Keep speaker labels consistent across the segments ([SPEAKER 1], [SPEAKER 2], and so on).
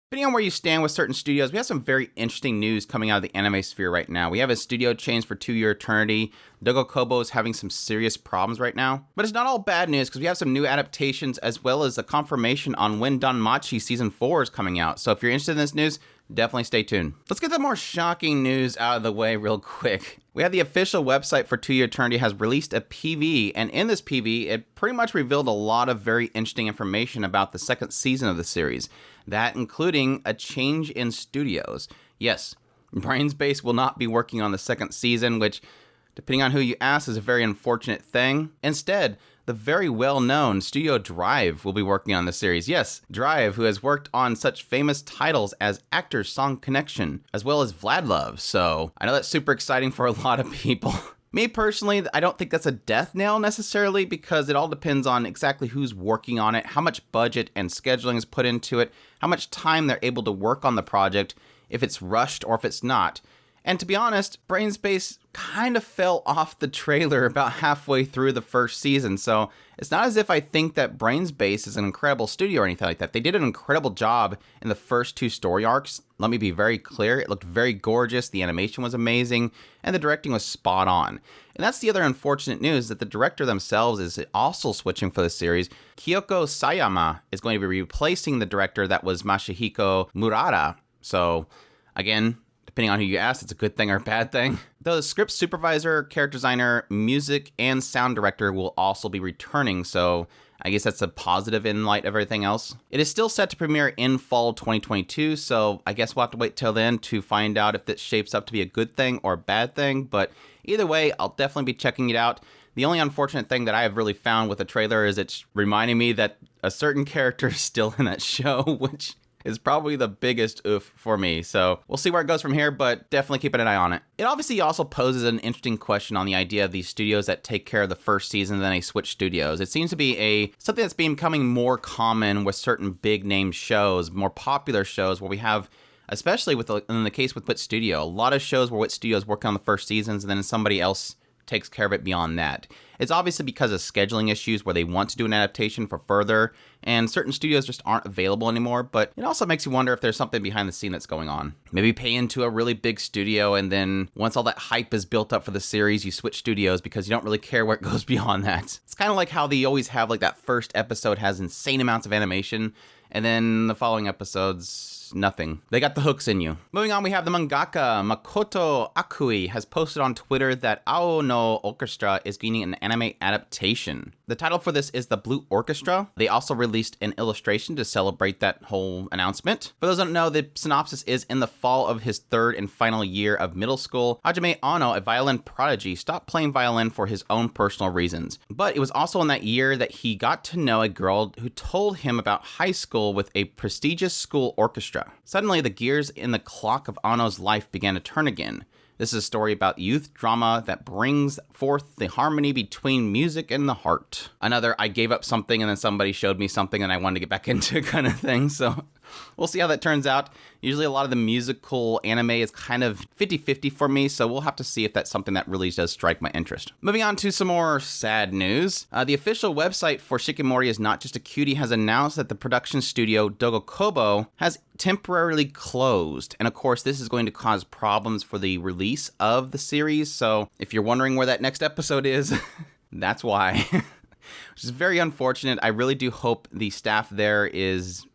[SPEAKER 1] Depending on where you stand with certain studios, we have some very interesting news coming out of the anime sphere right now. We have a studio change for 2 Year Eternity. Dogo Kobo is having some serious problems right now. But it's not all bad news because we have some new adaptations as well as a confirmation on when Danmachi Season 4 is coming out. So if you're interested in this news, definitely stay tuned. Let's get the more shocking news out of the way real quick. We have the official website for 2 Year Eternity has released a PV, and in this PV, it pretty much revealed a lot of very interesting information about the second season of the series. That including a change in studios. Yes, Brainspace will not be working on the second season, which, depending on who you ask, is a very unfortunate thing. Instead, the very well-known Studio Drive will be working on the series. Yes, Drive, who has worked on such famous titles as Actors Song Connection, as well as Vlad Love. So I know that's super exciting for a lot of people. Me personally, I don't think that's a death nail necessarily because it all depends on exactly who's working on it, how much budget and scheduling is put into it, how much time they're able to work on the project, if it's rushed or if it's not. And to be honest, Brainspace kind of fell off the trailer about halfway through the first season, so it's not as if I think that Brainspace is an incredible studio or anything like that. They did an incredible job in the first 2 story arcs. Let me be very clear, it looked very gorgeous, the animation was amazing, and the directing was spot on. And that's the other unfortunate news, that the director themselves is also switching for the series. Kyoko Sayama is going to be replacing the director that was Masahiko Murata. So, again, depending on who you ask, it's a good thing or a bad thing. Though the script supervisor, character designer, music, and sound director will also be returning, so I guess that's a positive in light of everything else. It is still set to premiere in fall 2022, so I guess we'll have to wait till then to find out if this shapes up to be a good thing or a bad thing, but either way, I'll definitely be checking it out. The only unfortunate thing that I have really found with the trailer is it's reminding me that a certain character is still in that show, which is probably the biggest oof for me. So we'll see where it goes from here, but definitely keeping an eye on it. It obviously also poses an interesting question on the idea of these studios that take care of the first season and then they switch studios. It seems to be something that's becoming more common with certain big name shows, more popular shows where we have, especially in the case with Wit Studio, a lot of shows where Wit Studios work on the first seasons and then somebody else takes care of it beyond that. It's obviously because of scheduling issues where they want to do an adaptation for further, and certain studios just aren't available anymore, but it also makes you wonder if there's something behind the scene that's going on. Maybe pay into a really big studio, and then once all that hype is built up for the series, you switch studios because you don't really care where it goes beyond that. It's kind of like how they always have like that first episode has insane amounts of animation, and then the following episodes, nothing. They got the hooks in you. Moving on, we have the mangaka Makoto Akui has posted on Twitter that No Orchestra is getting an anime adaptation. The title for this is The Blue Orchestra. They also released an illustration to celebrate that whole announcement. For those who don't know, the synopsis is in the fall of his 3rd and final year of middle school, Hajime Ono, a violin prodigy, stopped playing violin for his own personal reasons. But it was also in that year that he got to know a girl who told him about high school with a prestigious school orchestra. Suddenly, the gears in the clock of Ano's life began to turn again. This is a story about youth drama that brings forth the harmony between music and the heart. Another, I gave up something and then somebody showed me something and I wanted to get back into kind of thing. So we'll see how that turns out. Usually a lot of the musical anime is kind of 50-50 for me, so we'll have to see if that's something that really does strike my interest. Moving on to some more sad news. The official website for Shikimori is Not Just a Cutie has announced that the production studio Dogo Kobo has temporarily closed. And of course, this is going to cause problems for the release of the series. So if you're wondering where that next episode is, that's why. Which is very unfortunate. I really do hope the staff there is,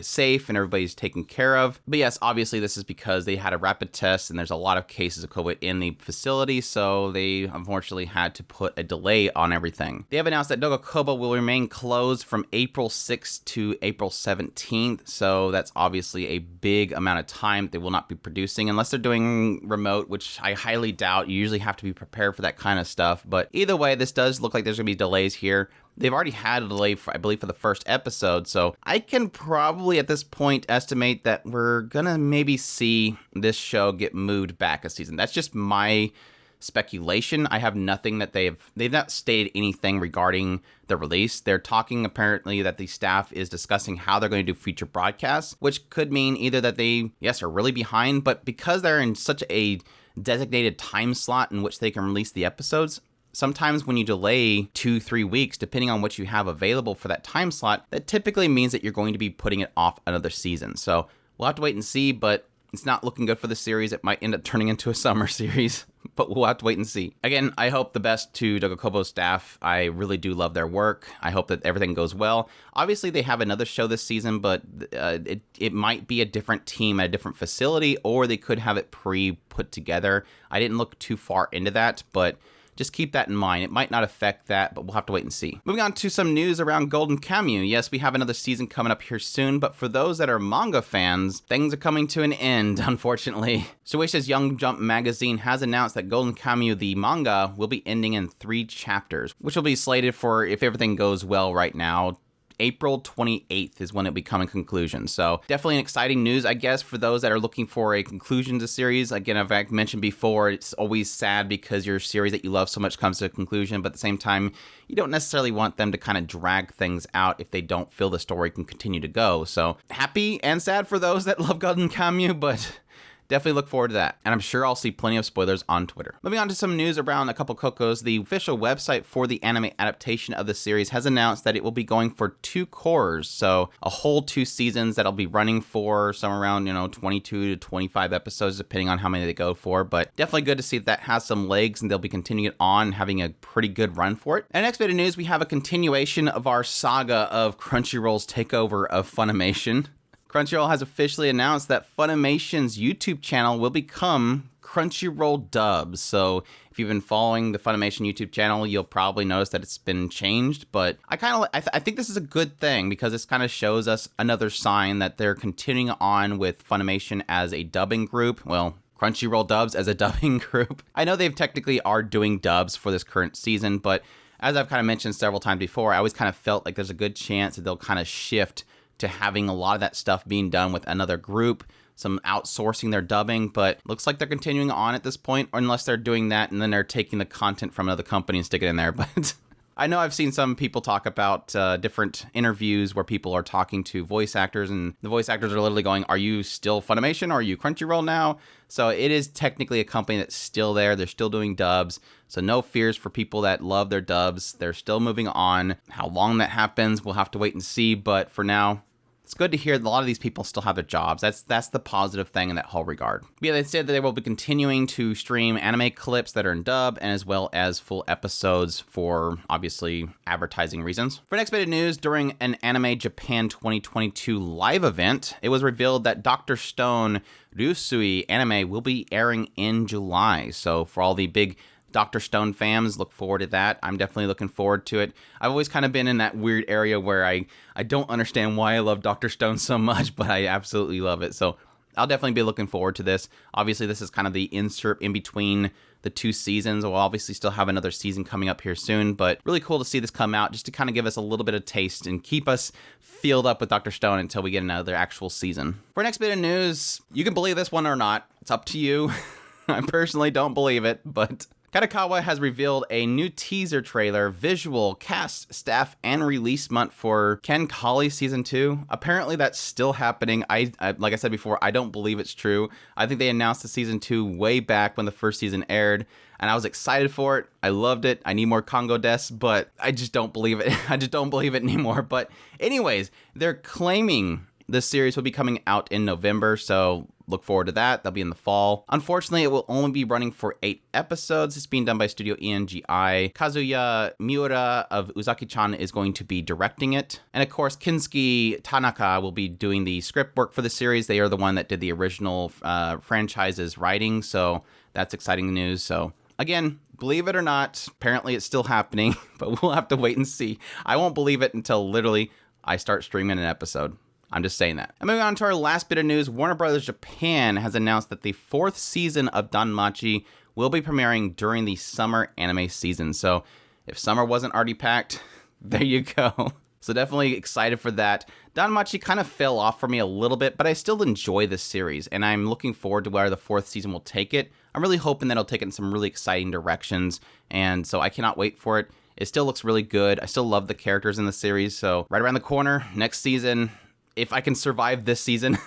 [SPEAKER 1] safe and everybody's taken care of. But yes, obviously this is because they had a rapid test and there's a lot of cases of COVID in the facility, so they unfortunately had to put a delay on everything. They have announced that Dogo Kobo will remain closed from April 6th to April 17th, so that's obviously a big amount of time they will not be producing unless they're doing remote, which I highly doubt. You usually have to be prepared for that kind of stuff, but either way, this does look like there's going to be delays here. They've already had a delay, I believe, for the first episode, so I can probably at this point estimate that we're gonna maybe see this show get moved back a season. That's just my speculation. I have nothing that they've not stated anything regarding the release. They're talking apparently that the staff is discussing how they're going to do future broadcasts, which could mean either that they, yes, are really behind, but because they're in such a designated time slot in which they can release the episodes, sometimes when you delay 2-3 weeks, depending on what you have available for that time slot, that typically means that you're going to be putting it off another season. So we'll have to wait and see, but it's not looking good for the series. It might end up turning into a summer series, but we'll have to wait and see. Again, I hope the best to Dogokobo's staff. I really do love their work. I hope that everything goes well. Obviously, they have another show this season, but it might be a different team at a different facility, or they could have it pre-put together. I didn't look too far into that, but just keep that in mind. It might not affect that, but we'll have to wait and see. Moving on to some news around Golden Kamuy. Yes, we have another season coming up here soon, but for those that are manga fans, things are coming to an end, unfortunately. Shueisha's Young Jump magazine has announced that Golden Kamuy, the manga, will be ending in 3 chapters, which will be slated for, if everything goes well right now, April 28th is when it'll be coming conclusion. So definitely an exciting news, I guess, for those that are looking for a conclusion to series. Again, I've mentioned before, it's always sad because your series that you love so much comes to a conclusion, but at the same time, you don't necessarily want them to kind of drag things out if they don't feel the story can continue to go. So happy and sad for those that love Golden Kamuy, but definitely look forward to that. And I'm sure I'll see plenty of spoilers on Twitter. Moving on to some news around A Couple of Cuckoos. The official website for the anime adaptation of the series has announced that it will be going for 2 cours. So a whole 2 seasons that'll be running for somewhere around, 22 to 25 episodes, depending on how many they go for. But definitely good to see that has some legs and they'll be continuing it on, having a pretty good run for it. And next bit of news, we have a continuation of our saga of Crunchyroll's takeover of Funimation. Crunchyroll has officially announced that Funimation's YouTube channel will become Crunchyroll Dubs. So if you've been following the Funimation YouTube channel, you'll probably notice that it's been changed. But I think this is a good thing because this kind of shows us another sign that they're continuing on with Funimation as a dubbing group. Well, Crunchyroll Dubs as a dubbing group. I know they've technically are doing dubs for this current season, but as I've kind of mentioned several times before, I always kind of felt like there's a good chance that they'll kind of shift to having a lot of that stuff being done with another group, some outsourcing their dubbing, but looks like they're continuing on at this point, or unless they're doing that and then they're taking the content from another company and stick it in there. But I know I've seen some people talk about different interviews where people are talking to voice actors, and the voice actors are literally going, are you still Funimation or are you Crunchyroll now? So it is technically a company that's still there. They're still doing dubs. So no fears for people that love their dubs. They're still moving on. How long that happens, we'll have to wait and see. But for now, it's good to hear that a lot of these people still have their jobs. That's the positive thing in that whole regard. But yeah, they said that they will be continuing to stream anime clips that are in dub, and as well as full episodes for, obviously, advertising reasons. For next bit of news, during an Anime Japan 2022 live event, it was revealed that Dr. Stone Ryusui anime will be airing in July. So for all the big Dr. Stone fans, look forward to that. I'm definitely looking forward to it. I've always kind of been in that weird area where I don't understand why I love Dr. Stone so much, but I absolutely love it. So I'll definitely be looking forward to this. Obviously, this is kind of the insert in between the 2 seasons. We'll obviously still have another season coming up here soon, but really cool to see this come out just to kind of give us a little bit of taste and keep us filled up with Dr. Stone until we get another actual season. For our next bit of news, you can believe this one or not. It's up to you. I personally don't believe it, but Kancolle has revealed a new teaser trailer, visual, cast, staff, and release month for Kancolle Season 2. Apparently that's still happening. I like I said before, I don't believe it's true. I think they announced the Season 2 way back when the first season aired, and I was excited for it. I loved it. I need more Congo Des, but I just don't believe it. I just don't believe it anymore. But anyways, they're claiming this series will be coming out in November, so look forward to that. They'll be in the fall. Unfortunately, it will only be running for 8 episodes. It's being done by Studio ENGI. Kazuya Miura of Uzaki-chan is going to be directing it. And of course, Kinsuke Tanaka will be doing the script work for the series. They are the one that did the original franchise's writing, so that's exciting news. So again, believe it or not, apparently it's still happening, but we'll have to wait and see. I won't believe it until literally I start streaming an episode. I'm just saying that. And moving on to our last bit of news, Warner Brothers Japan has announced that the 4th season of Danmachi will be premiering during the summer anime season. So if summer wasn't already packed, there you go. So definitely excited for that. Danmachi kind of fell off for me a little bit, but I still enjoy this series, and I'm looking forward to where the 4th season will take it. I'm really hoping that it'll take it in some really exciting directions, and so I cannot wait for it. It still looks really good. I still love the characters in the series, so right around the corner, next season, if I can survive this season,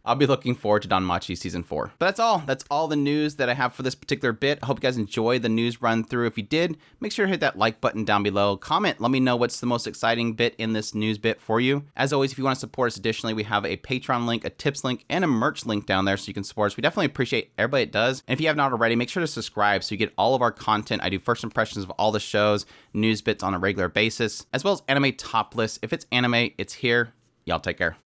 [SPEAKER 1] I'll be looking forward to Danmachi Season 4. But that's all. That's all the news that I have for this particular bit. I hope you guys enjoyed the news run through. If you did, make sure to hit that like button down below. Comment, let me know what's the most exciting bit in this news bit for you. As always, if you want to support us additionally, we have a Patreon link, a tips link, and a merch link down there so you can support us. We definitely appreciate everybody that does. And if you have not already, make sure to subscribe so you get all of our content. I do first impressions of all the shows, news bits on a regular basis, as well as anime top lists. If it's anime, it's here. Y'all take care.